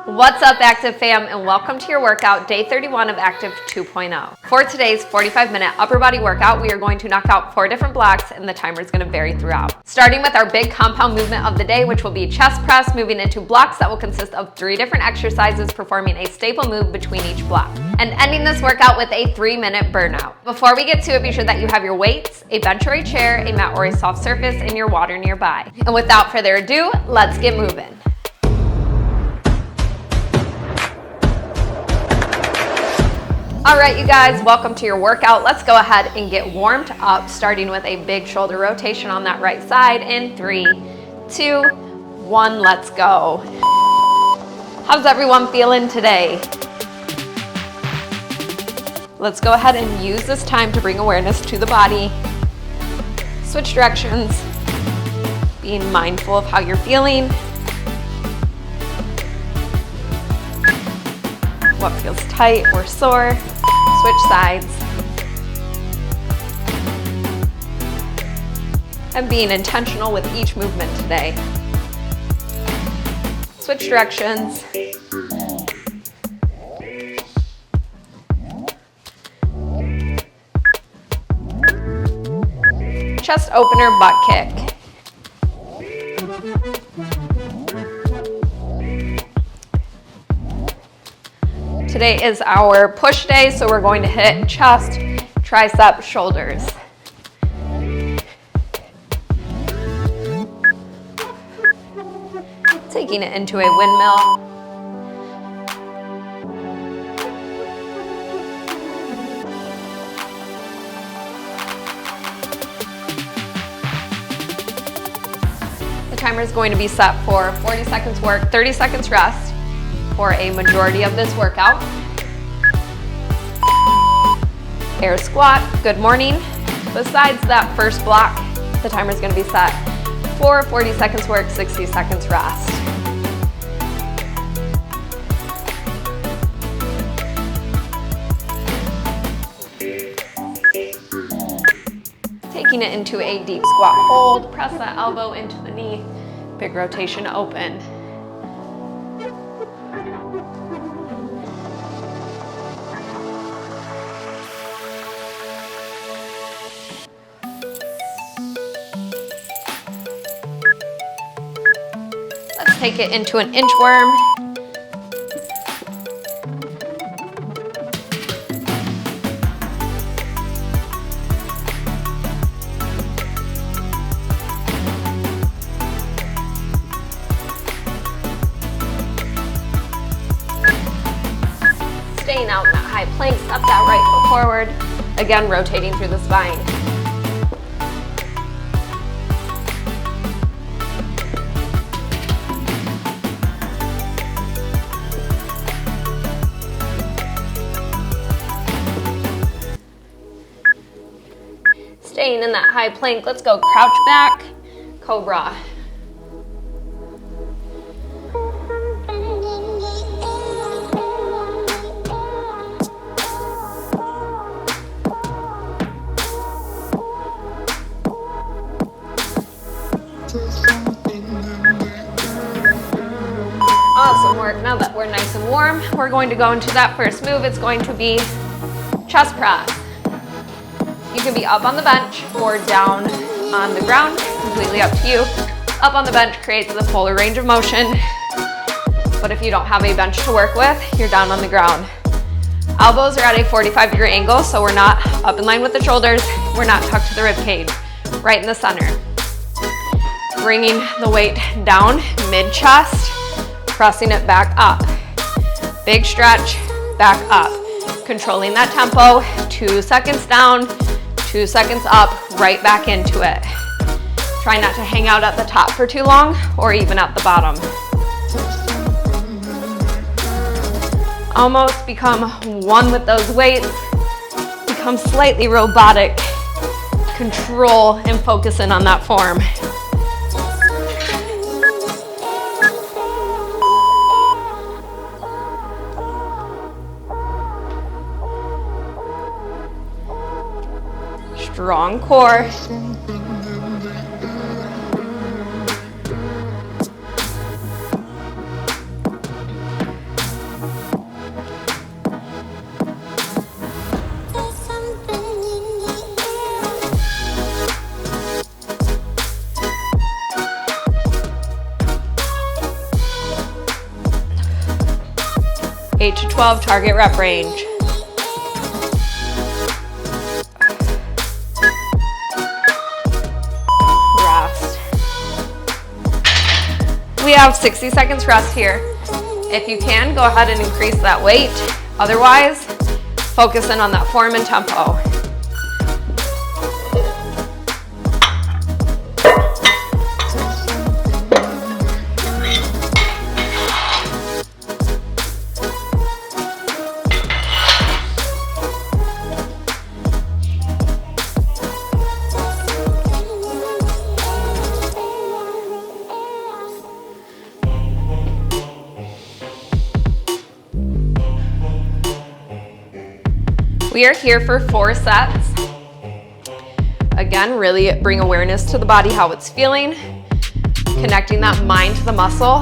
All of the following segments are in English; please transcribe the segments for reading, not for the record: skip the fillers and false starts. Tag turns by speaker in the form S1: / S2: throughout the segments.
S1: What's up, Active Fam, and welcome to your workout, day 31 of Active 2.0. For today's 45-minute upper body workout, we are going to knock out 4 different blocks, and the timer is going to vary throughout. Starting with our big compound movement of the day, which will be chest press, moving into blocks that will consist of 3 different exercises, performing a staple move between each block, and ending this workout with a 3-minute burnout. Before we get to it, be sure that you have your weights, a bench or a chair, a mat or a soft surface, and your water nearby. And without further ado, let's get moving. All right, you guys, welcome to your workout. Let's go ahead and get warmed up, starting with a big shoulder rotation on that right side in 3, 2, 1, let's go. How's everyone feeling today? Let's go ahead and use this time to bring awareness to the body. Switch directions, being mindful of how you're feeling. What feels tight or sore. Switch sides. And being intentional with each movement today. Switch directions. Chest opener, butt kick. Today is our push day, so we're going to hit chest, tricep, shoulders. Taking it into a windmill. The timer is going to be set for 40 seconds work, 30 seconds rest for a majority of this workout. Air squat, good morning. Besides that first block, the timer is going to be set for 40 seconds work, 60 seconds rest. Taking it into a deep squat hold, press that elbow into the knee, big rotation open. Let's take it into an inchworm. Staying out in that high plank, step that right foot forward. Again, rotating through the spine. Staying in that high plank, let's go crouch back, cobra. Awesome work. Now that we're nice and warm, we're going to go into that first move. It's going to be chest press. You can be up on the bench or down on the ground, completely up to you. Up on the bench creates the fuller range of motion, but if you don't have a bench to work with, you're down on the ground. Elbows are at a 45-degree angle, so we're not up in line with the shoulders, we're not tucked to the rib cage, right in the center. Bringing the weight down mid-chest, pressing it back up. Big stretch, back up. Controlling that tempo, 2 seconds down, 2 seconds up, right back into it. Try not to hang out at the top for too long or even at the bottom. Almost become one with those weights. Become slightly robotic. Control and focus in on that form. Strong core. 8 to 12 target rep range. Rest. We have 60 seconds rest here. If you can, go ahead and increase that weight. Otherwise, focus in on that form and tempo. We are here for 4 sets. Again, really bring awareness to the body, how it's feeling, connecting that mind to the muscle,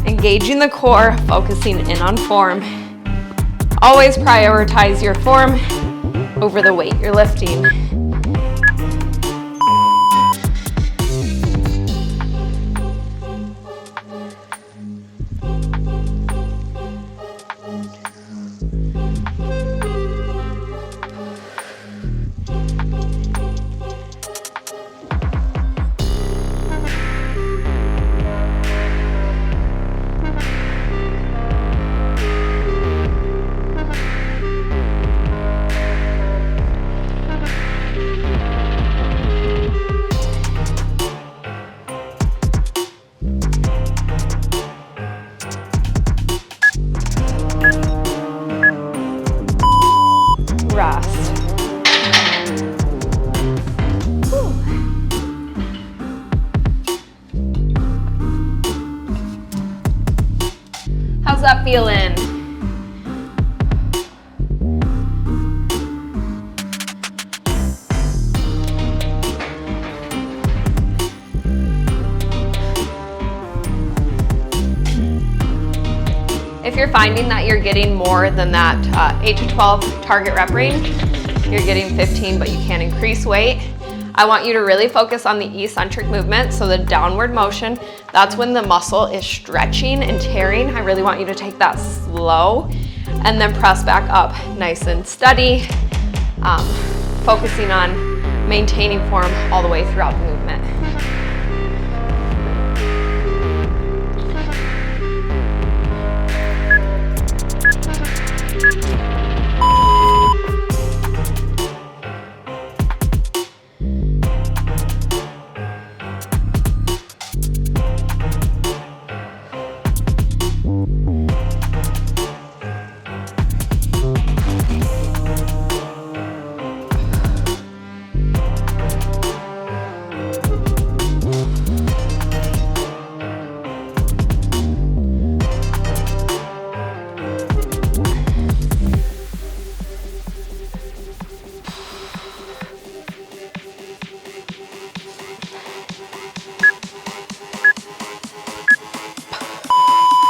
S1: engaging the core, focusing in on form. Always prioritize your form over the weight you're lifting. How's that feeling? If you're finding that you're getting more than that 8 to 12 target rep range, you're getting 15 but you can't increase weight, I want you to really focus on the eccentric movement, so the downward motion. That's when the muscle is stretching and tearing. I really want you to take that slow and then press back up nice and steady, focusing on maintaining form all the way throughout the movement.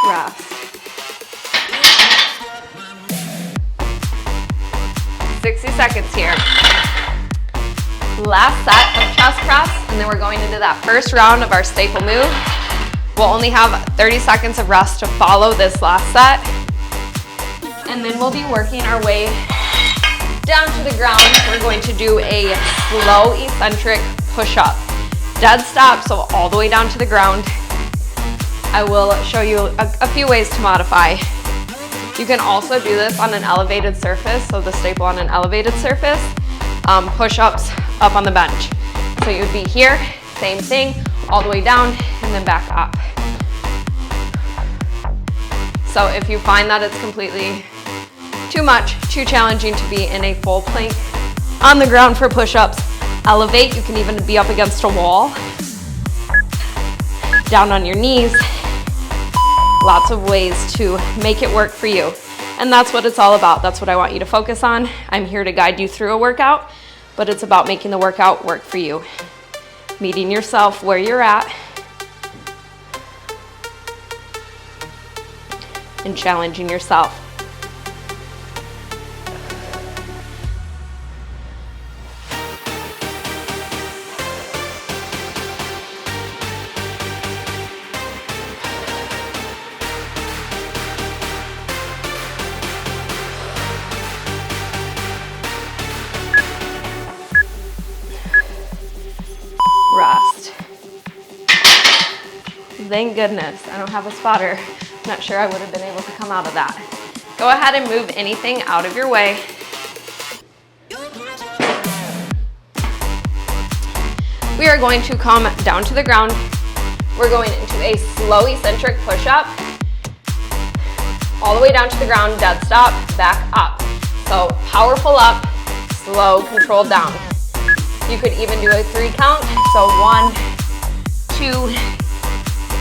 S1: Rest. 60 seconds here. Last set of chest press, and then we're going into that first round of our staple move. We'll only have 30 seconds of rest to follow this last set. And then we'll be working our way down to the ground. We're going to do a slow eccentric push-up. Dead stop, so all the way down to the ground. I will show you a few ways to modify. You can also do this on an elevated surface, so the staple on an elevated surface, push-ups up on the bench. So you would be here, same thing, all the way down and then back up. So if you find that it's completely too much, too challenging to be in a full plank on the ground for push-ups, elevate. You can even be up against a wall, down on your knees. Lots of ways to make it work for you. And that's what it's all about. That's what I want you to focus on. I'm here to guide you through a workout, but it's about making the workout work for you. Meeting yourself where you're at and challenging yourself. Thank goodness I don't have a spotter. Not sure I would have been able to come out of that. Go ahead and move anything out of your way. We are going to come down to the ground. We're going into a slow eccentric push-up. All the way down to the ground, dead stop, back up. So powerful up, slow, controlled down. You could even do a 3 count. So 1, 2,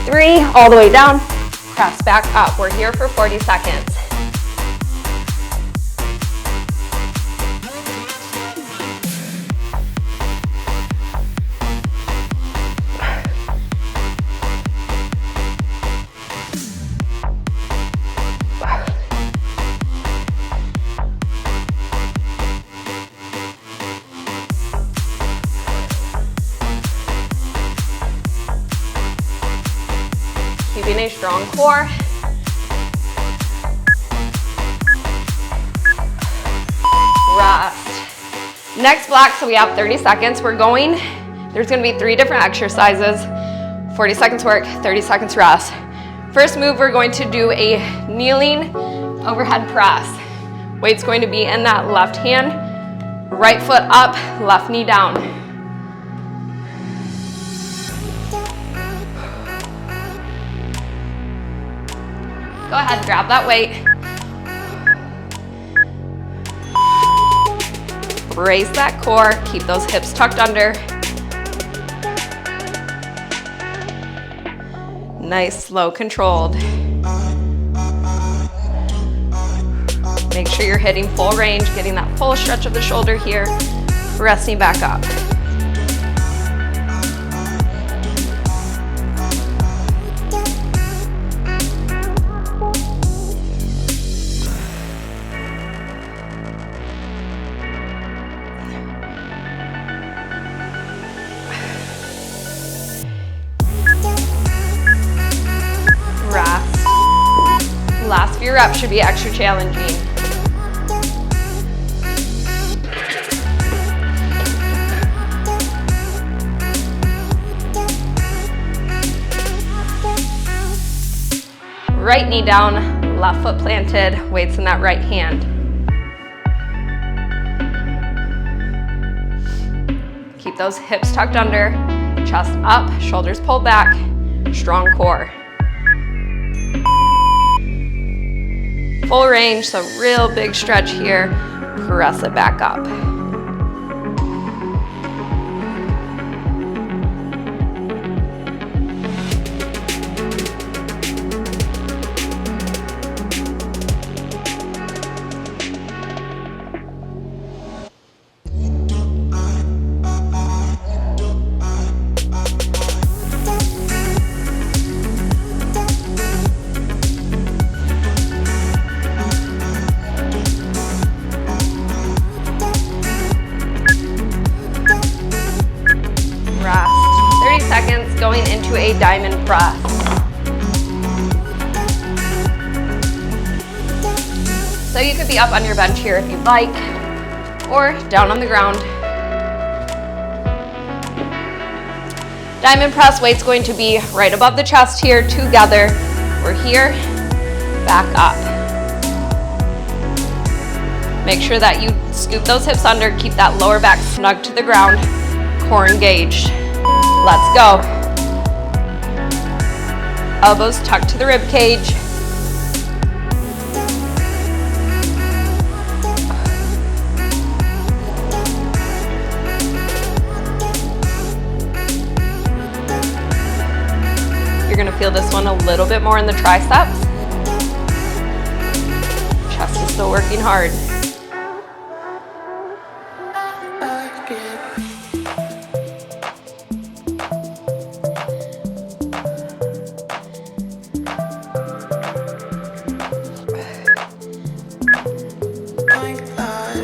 S1: 3, all the way down, press back up. We're here for 40 seconds. Keeping a strong core. Rest. Next block, so we have 30 seconds. There's gonna be 3 different exercises. 40 seconds work, 30 seconds rest. First move, we're going to do a kneeling overhead press. Weight's going to be in that left hand, right foot up, left knee down. Go ahead, grab that weight. Brace that core, keep those hips tucked under. Nice, slow, controlled. Make sure you're hitting full range, getting that full stretch of the shoulder here, resting back up. Last few reps should be extra challenging. Right knee down, left foot planted, weights in that right hand. Keep those hips tucked under, chest up, shoulders pulled back, strong core. Full range, so real big stretch here. Press it back up. Going into a diamond press. So you could be up on your bench here if you'd like, or down on the ground. Diamond press weight's going to be right above the chest here, together. We're here, back up. Make sure that you scoop those hips under, keep that lower back snug to the ground, core engaged. Let's go. Elbows tucked to the rib cage. You're gonna feel this one a little bit more in the triceps. Chest is still working hard.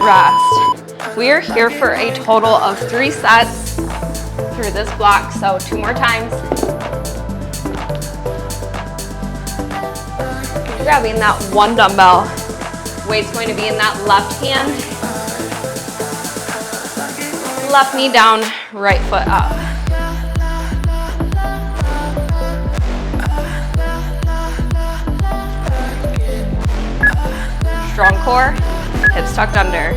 S1: Rest. We are here for a total of 3 sets through this block, so 2 more times. Grabbing that 1 dumbbell. Weight's going to be in that left hand. Left knee down, right foot up. strong core, hips tucked under.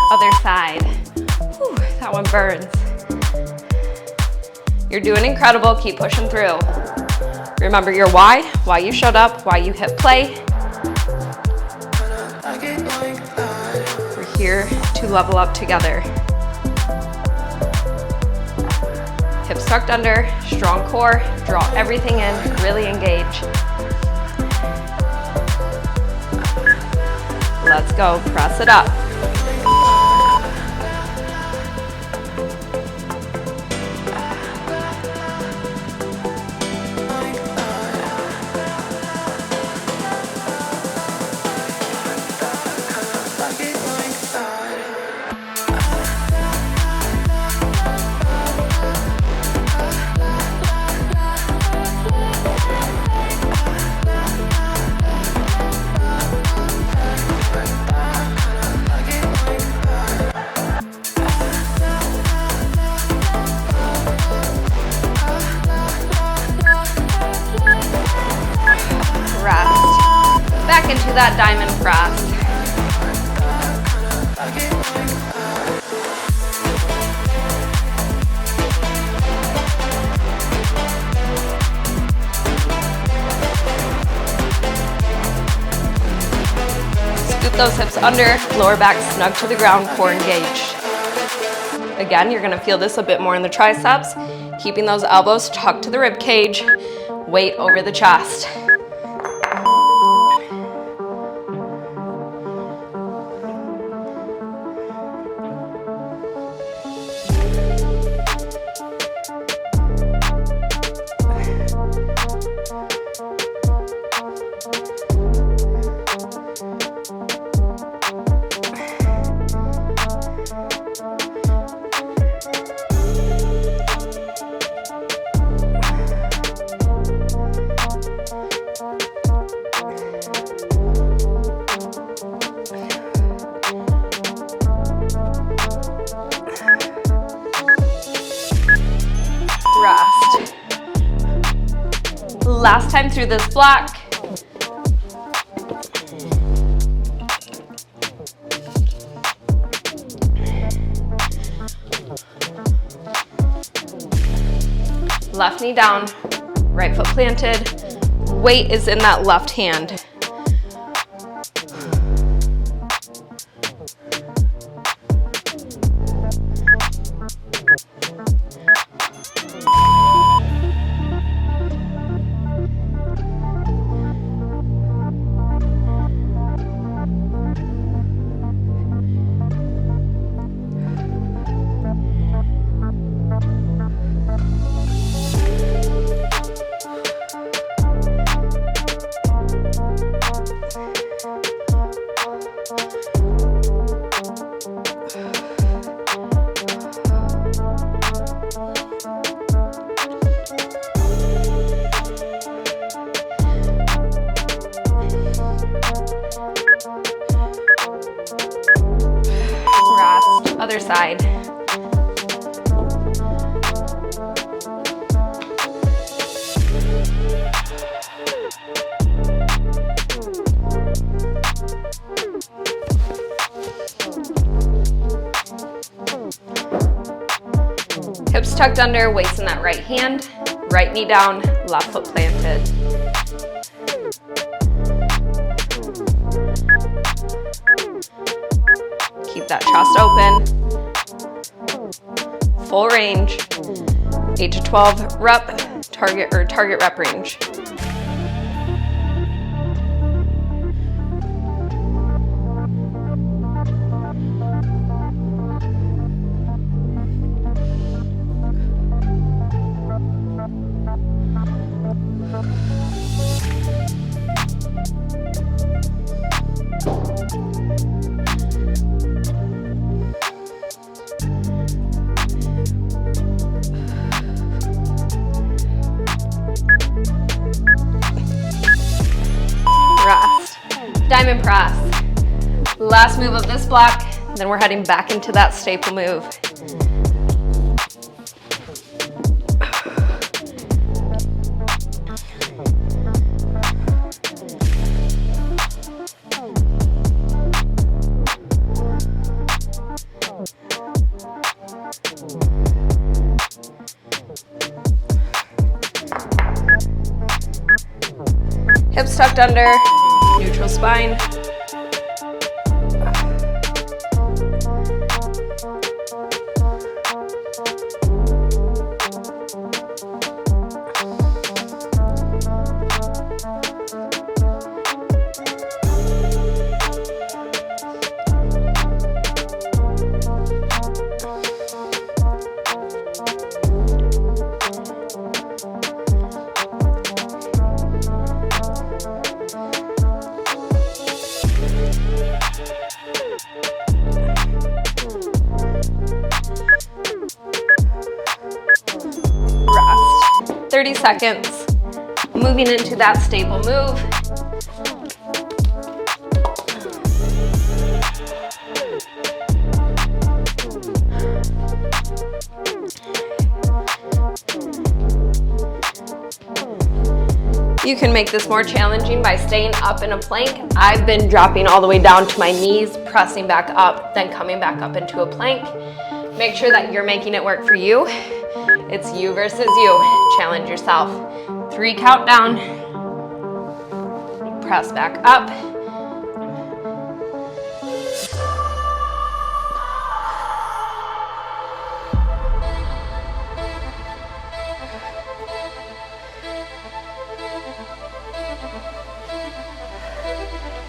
S1: Other side. Whew, that one burns. You're doing incredible. Keep pushing through. Remember your why you showed up, why you hit play. We're here to level up together. Hips tucked under, strong core, draw everything in, really engage. Let's go, press it up. Into that diamond press. Scoop those hips under, lower back snug to the ground, core engaged. Again, you're gonna feel this a bit more in the triceps, keeping those elbows tucked to the rib cage, weight over the chest. Rest. Last time through this block. Left knee down, right foot planted. Weight is in that left hand. Other side. Hips tucked under, weights in that right hand, right knee down, left foot planted. Keep that chest open. Full range. 8 to 12 rep target rep range. overhead press. Last move of this block, then we're heading back into that staple move. Hips tucked under, neutral spine. Rest. 30 seconds. Moving into that staple move. You can make this more challenging by staying up in a plank. I've been dropping all the way down to my knees, pressing back up, then coming back up into a plank. Make sure that you're making it work for you. It's you versus you. Challenge yourself. 3 countdown. Press back up.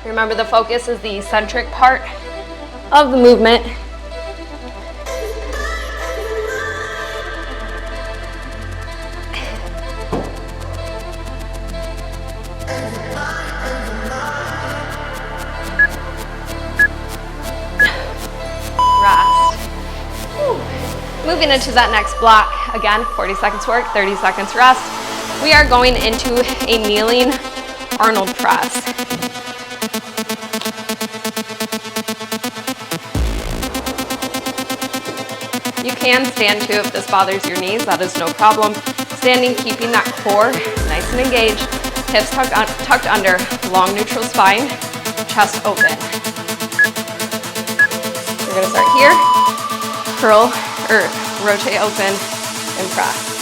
S1: Remember, the focus is the eccentric part of the movement. Rest. Moving into that next block. Again, 40 seconds work, 30 seconds rest. We are going into a kneeling Arnold press. You can stand too if this bothers your knees, that is no problem. Standing, keeping that core nice and engaged. Hips tucked under, long neutral spine, chest open. We're gonna start here, curl, or rotate open, and press.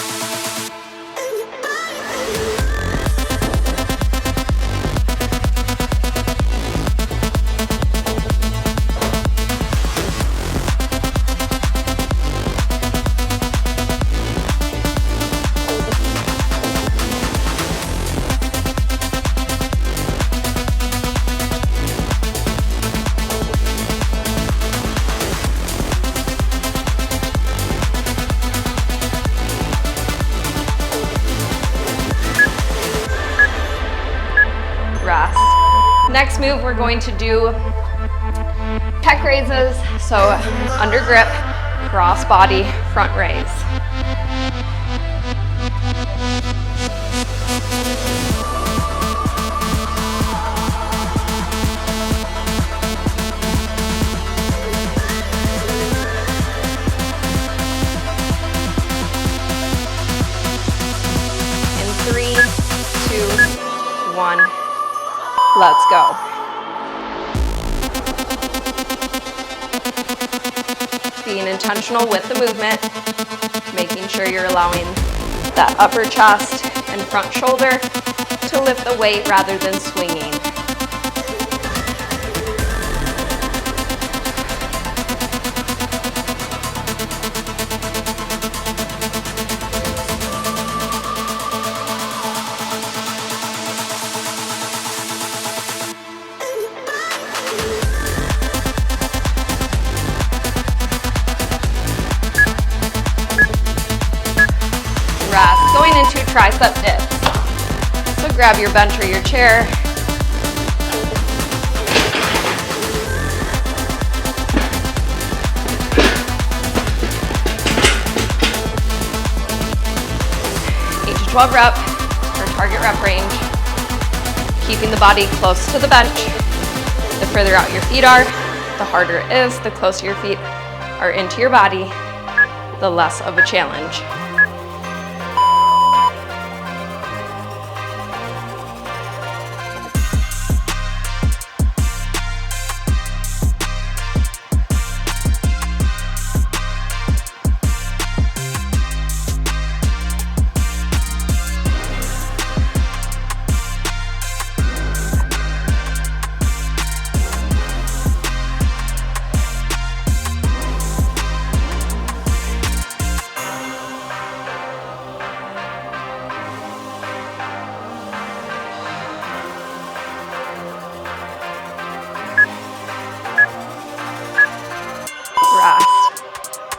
S1: Rest. Next move, we're going to do pec raises. So under grip, cross body, front raise. In 3, 2, 1. Let's go. Being intentional with the movement, making sure you're allowing that upper chest and front shoulder to lift the weight rather than swinging. Rest. Going into tricep dips. So grab your bench or your chair. Eight to 12 rep or target rep range. Keeping the body close to the bench. The further out your feet are, the harder it is. The closer your feet are into your body, the less of a challenge.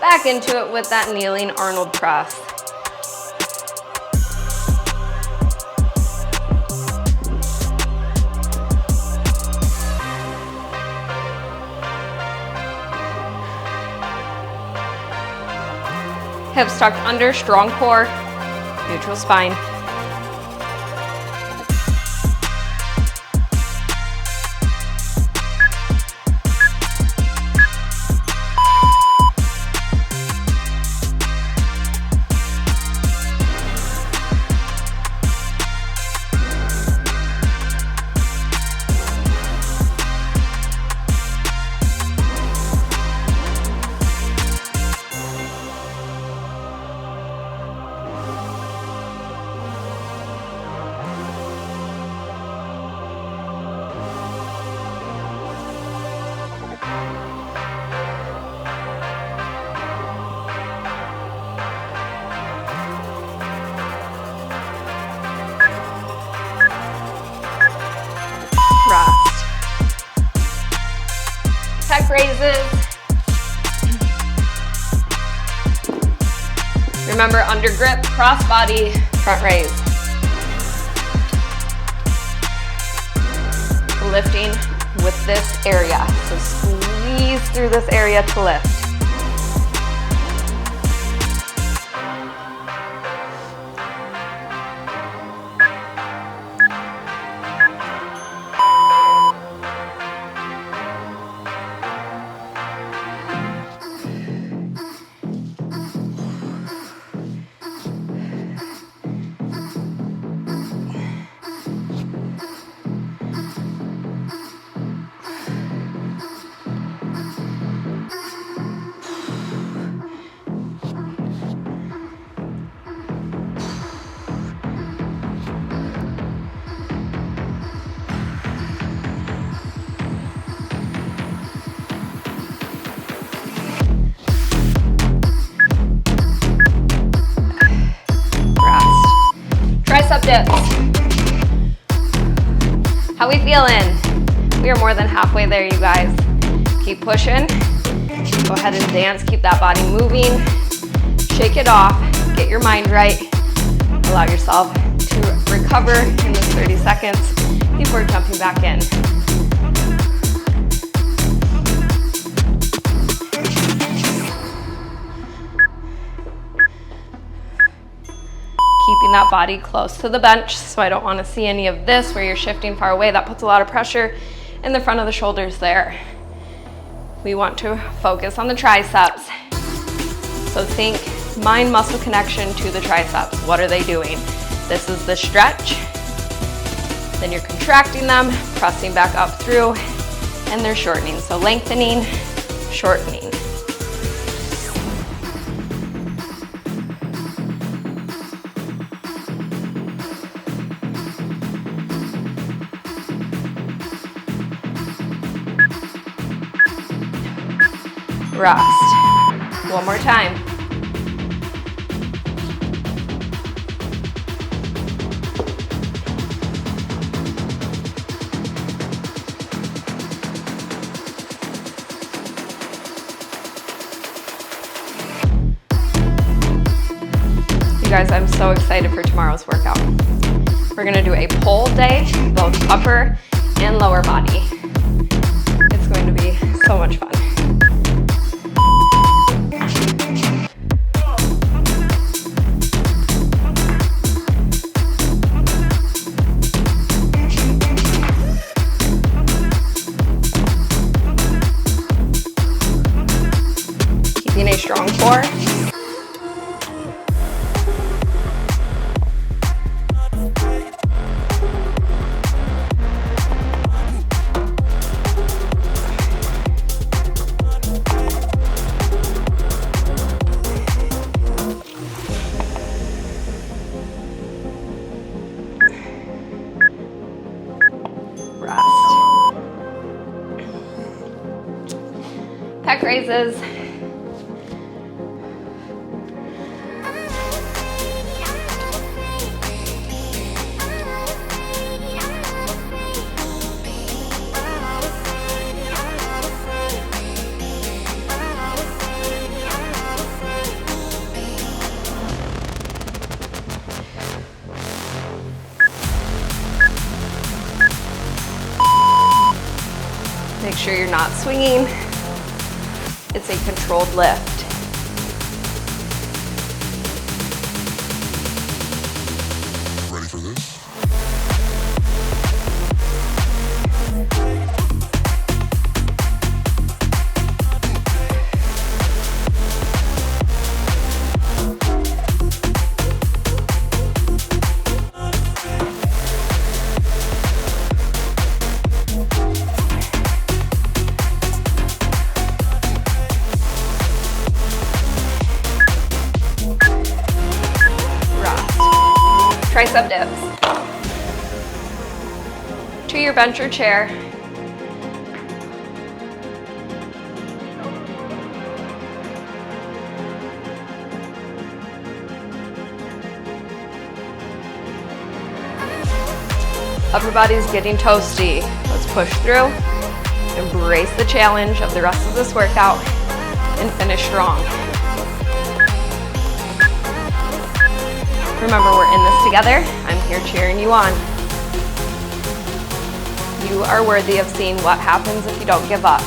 S1: Back into it with that kneeling Arnold press. Hips tucked under, strong core, neutral spine. Pec raises. Remember, under grip, cross body, front raise. Lifting with this area. So squeeze through this area to lift. Tricep dips. How we feeling? We are more than halfway there, you guys. Keep pushing. Go ahead and dance. Keep that body moving. Shake it off. Get your mind right. Allow yourself to recover in this 30 seconds before jumping back in. Keeping that body close to the bench, so I don't want to see any of this where you're shifting far away. That puts a lot of pressure in the front of the shoulders there. We want to focus on the triceps. So think mind-muscle connection to the triceps. What are they doing? This is the stretch. Then you're contracting them, pressing back up through, and they're shortening. So lengthening, shortening. Rest. One more time. You guys, I'm so excited for tomorrow's workout. We're gonna do a pull day, both upper and lower body. It's going to be so much fun. Stay strong, 4. Pec raises. Make sure you're not swinging. It's a controlled lift.
S2: Ready for this?
S1: Tricep dips. To your bench or chair. Upper body's getting toasty. Let's push through. Embrace the challenge of the rest of this workout and finish strong. Remember, we're in this together. I'm here cheering you on. You are worthy of seeing what happens if you don't give up.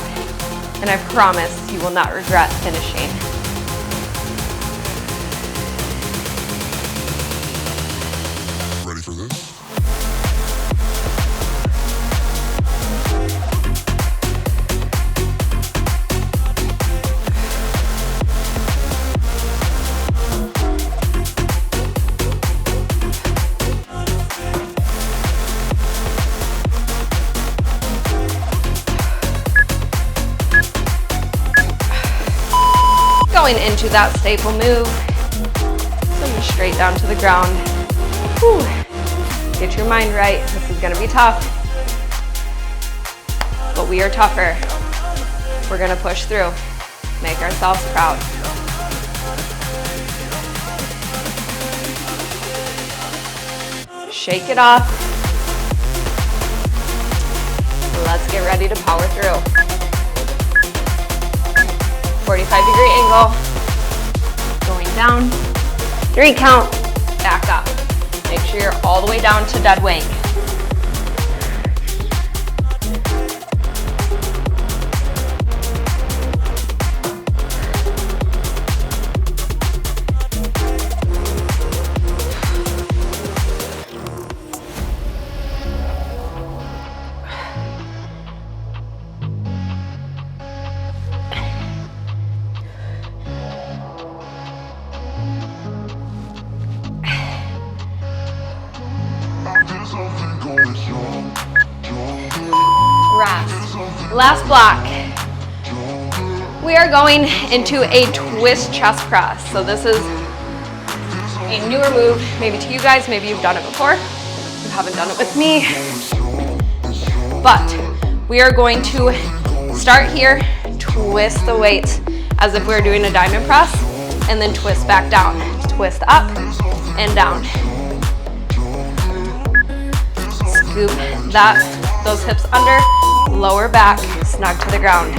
S1: And I promise you will not regret finishing.
S2: Ready for this?
S1: Going into that staple move, send straight down to the ground. Whew. Get your mind right. This is gonna be tough, but we are tougher. We're gonna push through, make ourselves proud. Shake it off. Let's get ready to power through. 45-degree angle, going down, 3 count, back up. Make sure you're all the way down to dead weight. Last block. We are going into a twist chest press. So this is a newer move, maybe to you guys, maybe you've done it before. You haven't done it with me. But we are going to start here, twist the weights as if we were doing a diamond press, and then twist back down. Twist up and down. Scoop those hips under. Lower back, snug to the ground.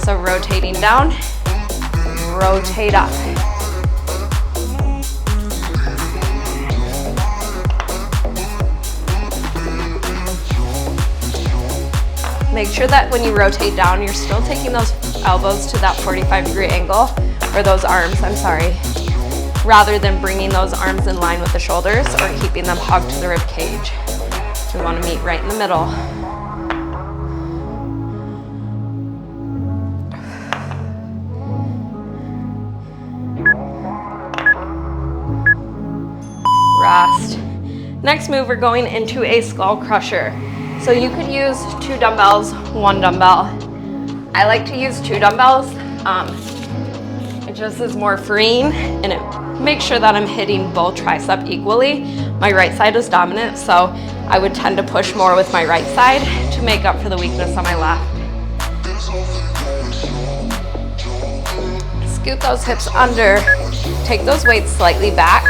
S1: So rotating down, rotate up. Make sure that when you rotate down, you're still taking those elbows to that 45-degree angle, or those arms, I'm sorry, rather than bringing those arms in line with the shoulders or keeping them hugged to the rib cage. We want to meet right in the middle. Rest. Next move, we're going into a skull crusher. So you could use 2 dumbbells, 1 dumbbell. I like to use 2 dumbbells. It just is more freeing and it makes sure that I'm hitting both tricep equally. My right side is dominant, so I would tend to push more with my right side to make up for the weakness on my left. Scoot those hips under, take those weights slightly back.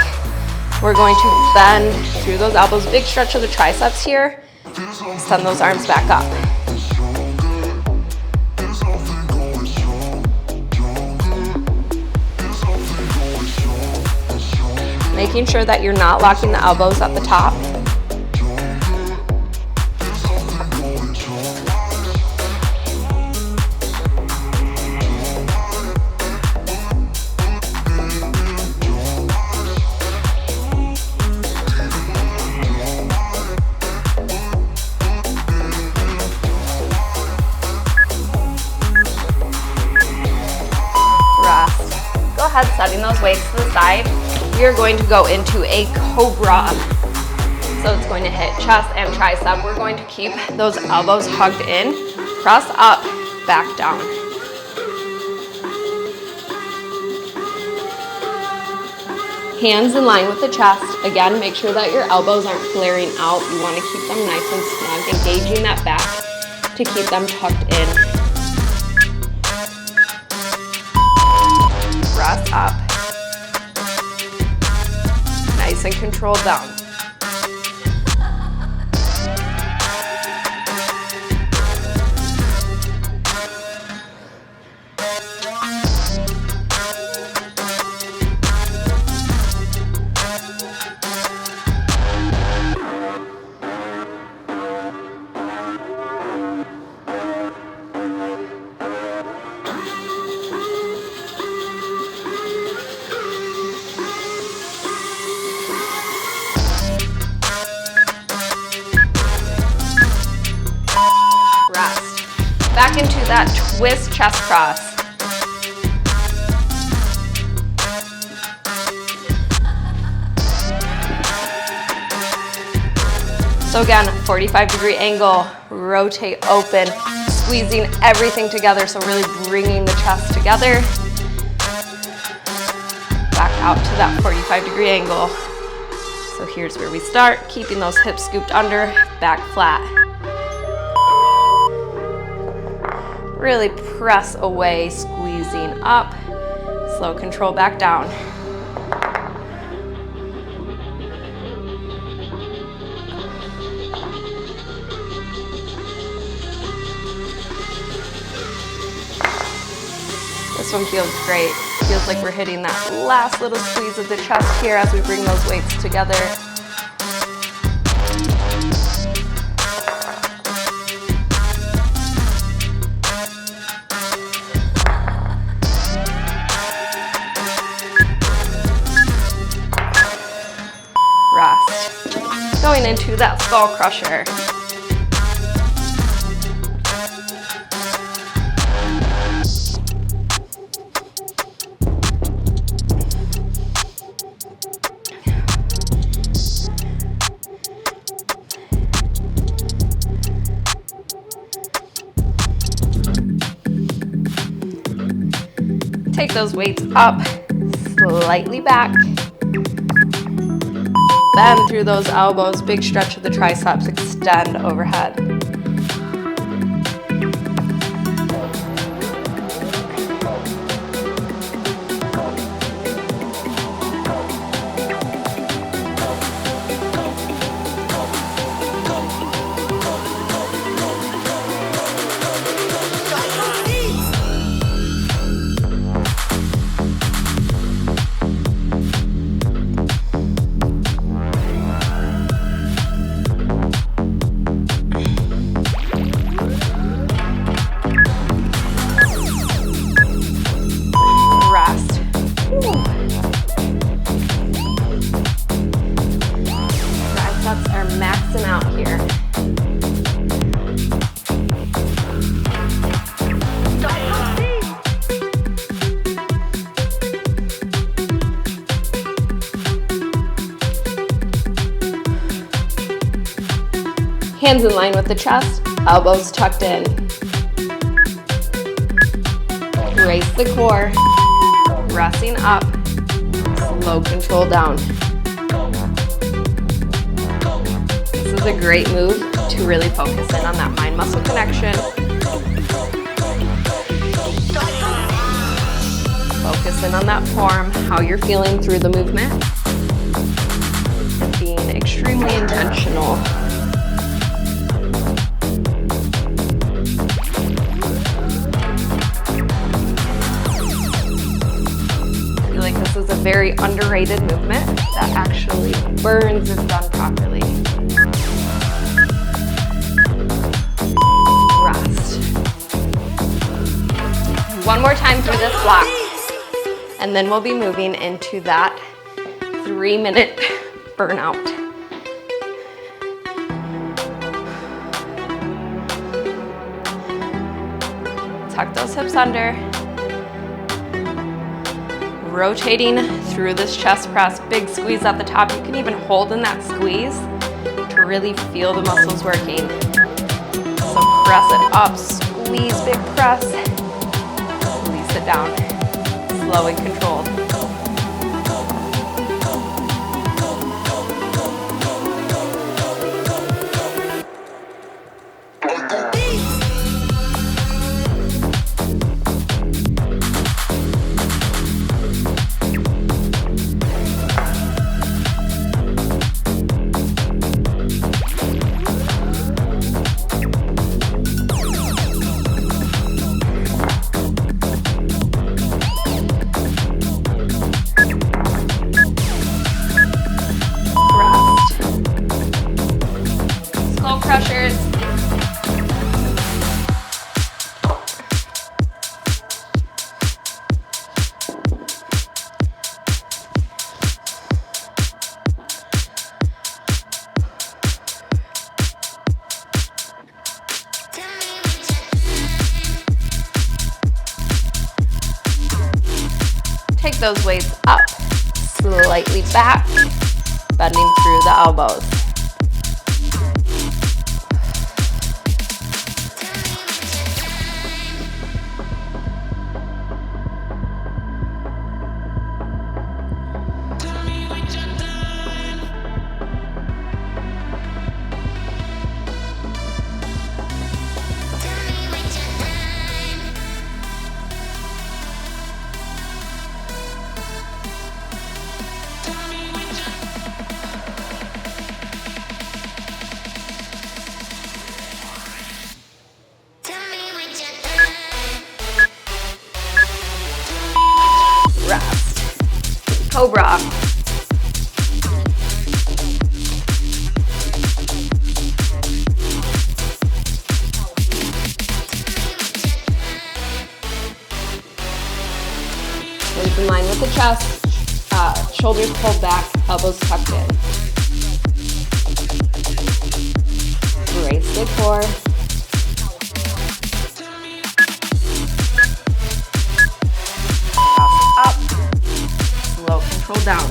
S1: We're going to bend through those elbows, big stretch of the triceps here. Send those arms back up. Making sure that you're not locking the elbows at the top. Go ahead, setting those weights to the side. We are going to go into a cobra. So it's going to hit chest and tricep. We're going to keep those elbows hugged in, press up, back down. Hands in line with the chest. Again, make sure that your elbows aren't flaring out. You want to keep them nice and snug, engaging that back to keep them tucked in. Press up. Nice and controlled down. Back into that twist chest cross. So again, 45-degree angle, rotate open, squeezing everything together, so really bringing the chest together. Back out to that 45-degree angle. So here's where we start, keeping those hips scooped under, back flat. Really press away, squeezing up, slow control back down. This one feels great. Feels like we're hitting that last little squeeze of the chest here as we bring those weights together. Going into that skull crusher. Take those weights up, slightly back. Bend through those elbows, big stretch of the triceps, extend overhead. Hands in line with the chest, elbows tucked in. Brace the core, pressing up, slow control down. This is a great move to really focus in on that mind-muscle connection. Focus in on that form, how you're feeling through the movement, and being extremely intentional. I feel like this is a very underrated movement that actually burns if done properly. Rest. One more time through this block. And then we'll be moving into that 3-minute burnout. Tuck those hips under. Rotating through this chest press, big squeeze at the top. You can even hold in that squeeze to really feel the muscles working. So press it up, squeeze, big press, release it down. Slow and controlled. Pressures. Take those weights up, slightly back, bending through the elbows. Cobra. Hands in line with the chest, shoulders pulled back, elbows tucked in. Brace the core. Up. Slow control down.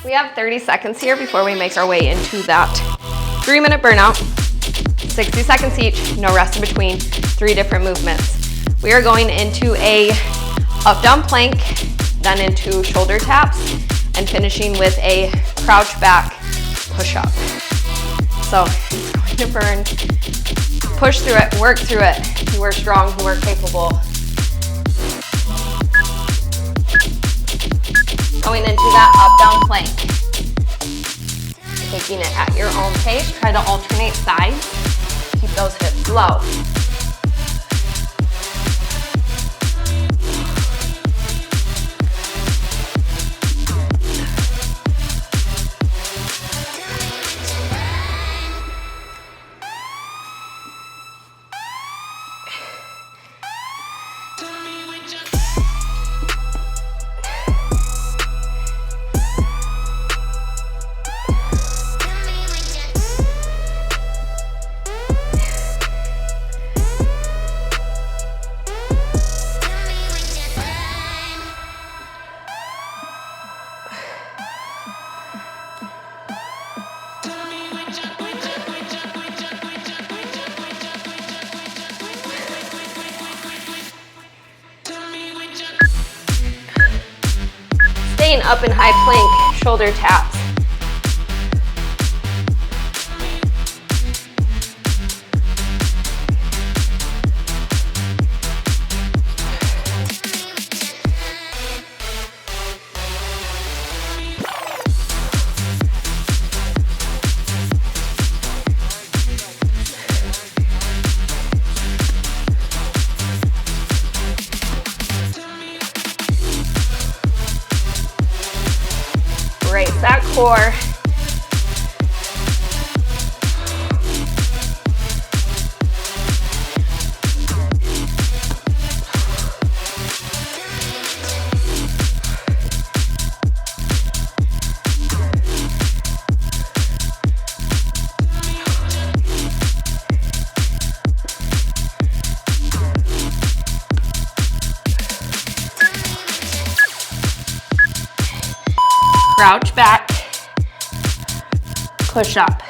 S1: We have 30 seconds here before we make our way into that 3-minute burnout. 60 seconds each, no rest in between, 3 different movements. We are going into a up-down plank, then into shoulder taps, and finishing with a crouch back push-up. So it's going to burn. Push through it, work through it. You are strong, you are capable. Going into that up-down plank. Taking it at your own pace. Try to alternate sides. Keep those hips low. staying up in high plank, shoulder taps. Brace that core. Crouch back, push up.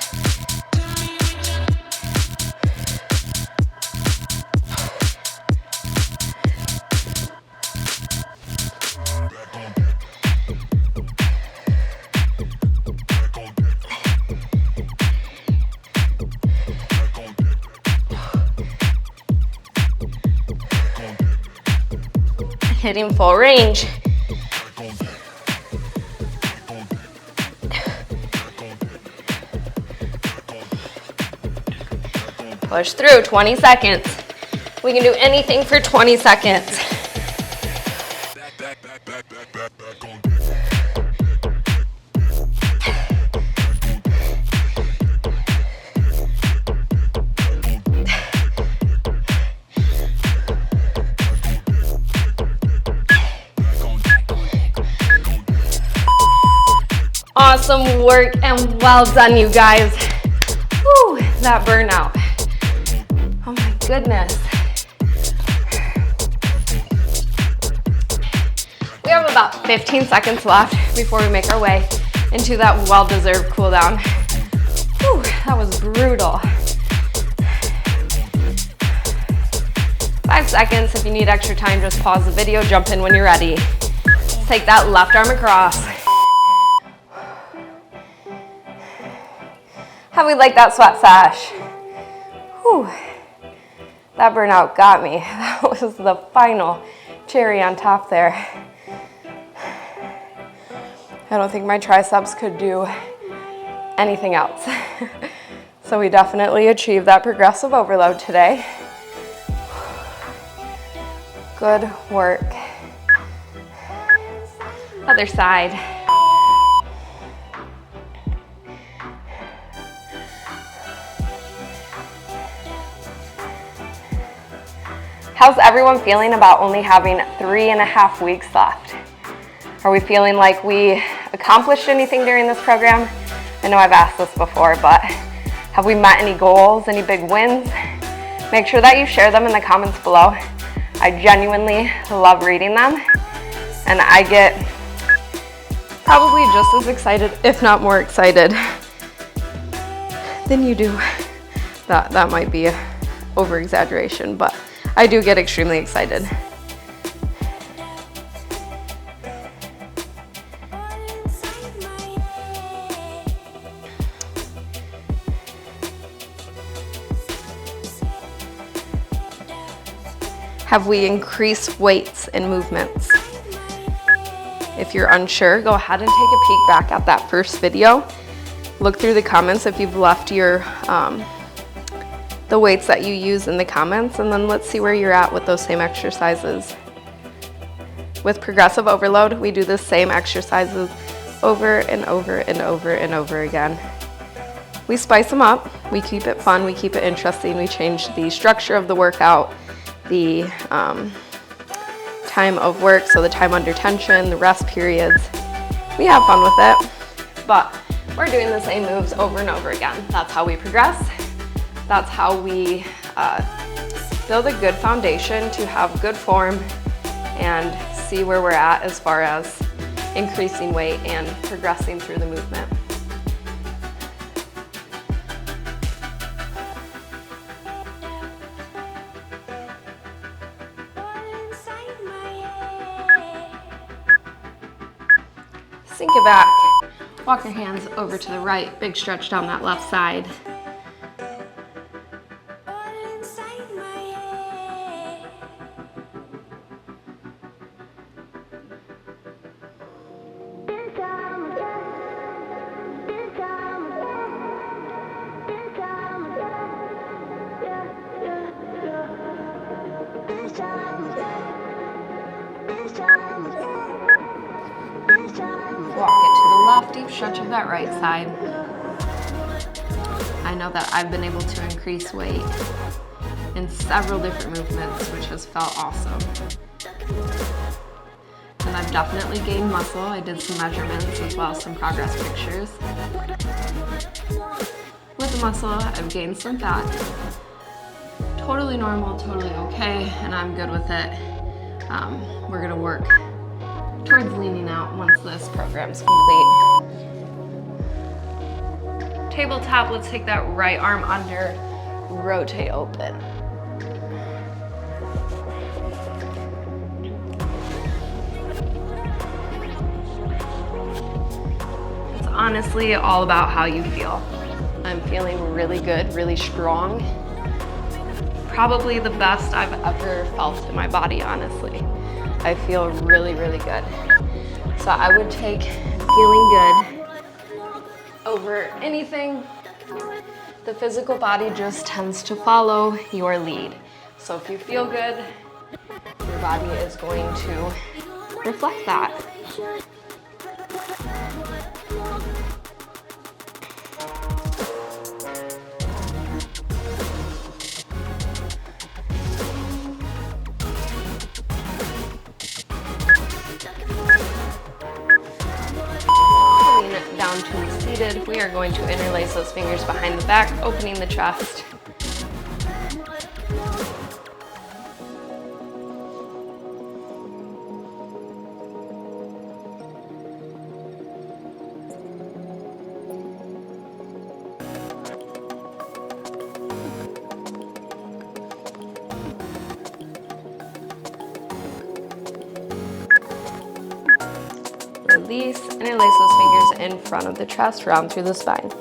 S1: Hitting full range. Push through, 20 seconds. We can do anything for 20 seconds. Awesome work and well done, you guys. Whew, that burnout. Oh my goodness. We have about 15 seconds left before we make our way into that well-deserved cool down. Whew, that was brutal. 5 seconds. If you need extra time, just pause the video, jump in when you're ready. Take that left arm across. How we like that sweat sash? Whew. That burnout got me. That was the final cherry on top there. I don't think my triceps could do anything else. So we definitely achieved that progressive overload today. Good work. Other side. How's everyone feeling about only having 3.5 weeks left? Are we feeling like we accomplished anything during this program? I know I've asked this before, but have we met any goals, any big wins? Make sure that you share them in the comments below. I genuinely love reading them, and I get probably just as excited, if not more excited, than you do. That might be an over-exaggeration, but I do get extremely excited. Have we increased weights and movements? If you're unsure, go ahead and take a peek back at that first video. Look through the comments if you've left your the weights that you use in the comments, and then let's see where you're at with those same exercises. With progressive overload, we do the same exercises over and over and over and over again. We spice them up, we keep it fun, we keep it interesting, we change the structure of the workout, the time of work, so the time under tension, the rest periods. We have fun with it, but we're doing the same moves over and over again. That's how we progress. That's how we build a good foundation to have good form and see where we're at as far as increasing weight and progressing through the movement. Sink it back. Walk your hands over to the right. Big stretch down that left side. Walk it to the left, deep stretch of that right side. I know that I've been able to increase weight in several different movements, which has felt awesome. And I've definitely gained muscle. I did some measurements as well as some progress pictures. With the muscle, I've gained some fat. Totally normal, totally okay, and I'm good with it. We're gonna work towards leaning out once this program's complete. Tabletop, let's take that right arm under, rotate open. It's honestly all about how you feel. I'm feeling really good, really strong. Probably the best I've ever felt in my body, honestly. I feel really, really good. So I would take feeling good over anything. The physical body just tends to follow your lead. So if you feel good, your body is going to reflect that. Down to seated, we are going to interlace those fingers behind the back, opening the chest. Release, interlace those fingers in front of the chest, round through the spine.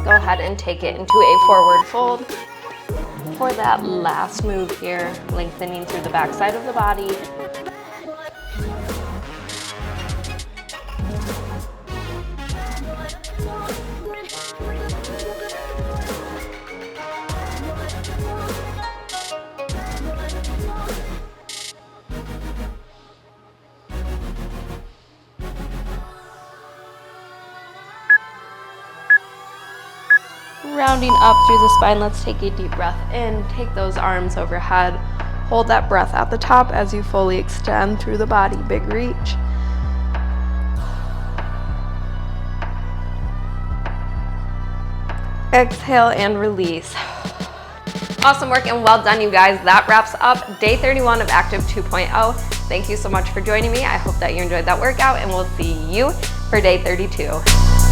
S1: Go ahead and take it into a forward fold for that last move here, lengthening through the back side of the body. Rounding up through the spine, let's take a deep breath in, take those arms overhead, hold that breath at the top as you fully extend through the body, big reach. Exhale and release. Awesome work and well done, you guys. That wraps up day 31 of Active 2.0. Thank you so much for joining me. I hope that you enjoyed that workout, and we'll see you for day 32.